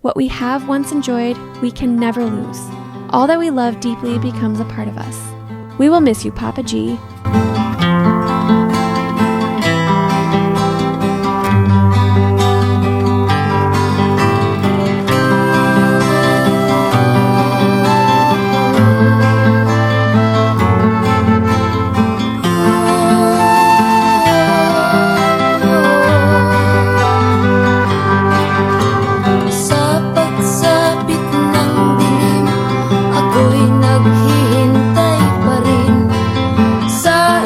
What we have once enjoyed, we can never lose. All that we love deeply becomes a part of us. We will miss you, Papa G. Naghihintay pa rin sa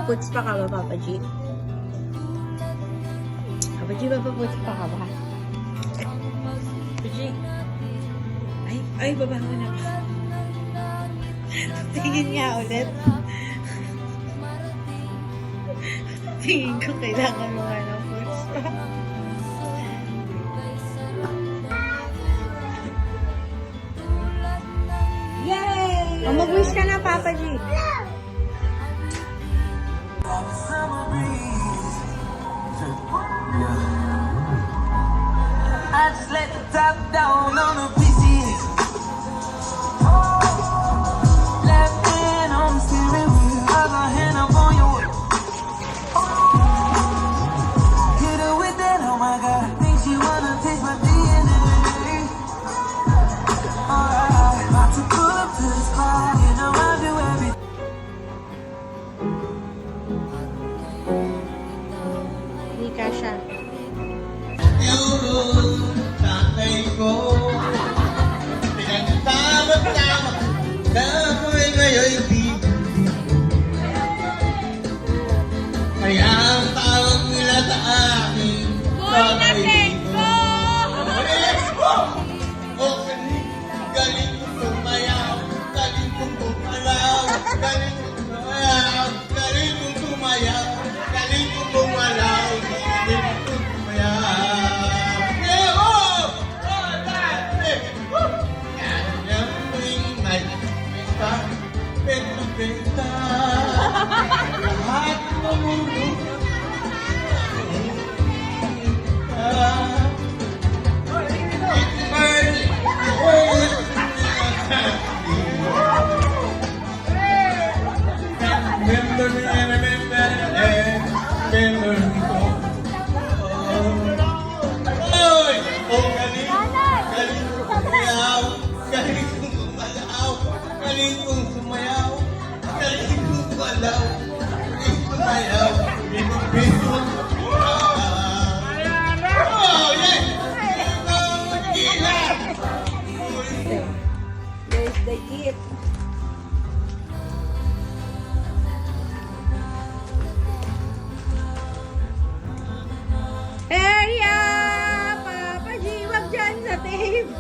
Mapaputs pa ka ba, Papa G? Papa G, mapaputs pa ka ba? Papa G? Ay, baba mo na ba? Tingin nga ulit. Tingin ko kailangan mo nga ng puts pa. Yay! Mag-wish ka na, Papa G. I just let the top down on the PCX. Left hand on the steering wheel, other hand up on your whip. Hit her with that, oh my God. I think she wanna taste my DNA. Alright, about to pull up to the spot, you know I'll do everything. Hindi ka siya. Tatay ko, pinagtama-tama na ako'y ngayon'y di. Kaya ang tawag nila sa akin, tatay ko. Let's go! Oh, galing ko tumayaw, galing ko tumalaw, galing ko tumayaw, galing ko tumayaw, galing ko tumalaw, galing ko tumayaw. Benta lahat ng mundo remember ko. Oy! Oh, galing kong sumayaw, galing kong sumalaw, galing kong sumayaw, galing kong sumalaw, galing kong sumayaw, galing kong biso. Oh, yeah! Magkila! There's the gift. Area! Papa G, wag dyan sa tape!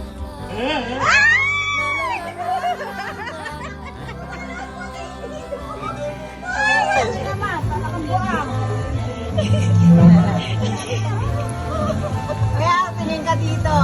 Kaya tingin ka dito.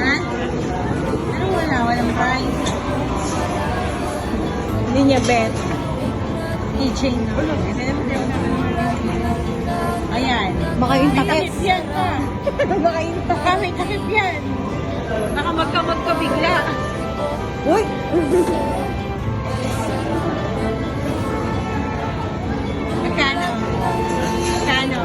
Ha? Ano wala? Walang price? Hindi niya bet. Keychain na. Ayan. Baka yung takip yan pa. Baka yung takip. Baka may takip yan. Baka magkamag ka bigla. Uy! Magkano? Magkano?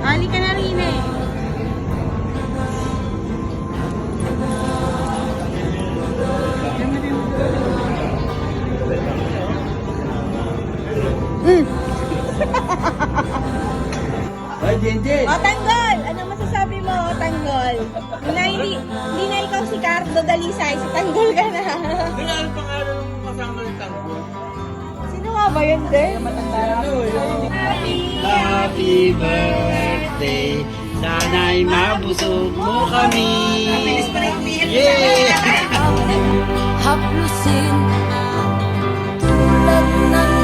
Ali ka na rin eh. Ay, Jenjen! O, tanggol! Ano masasabi mo, o, tanggol? Hindi na ikaw si Cardo Dalisay, si tanggol ka na. Ano ang pangalan ng kasama ng tanggol? Sino nga ba yun, din? Happy birthday, sana'y mabusog mo kami. Bilis pa rin umiyak. Yeah! Haplusin tulad ng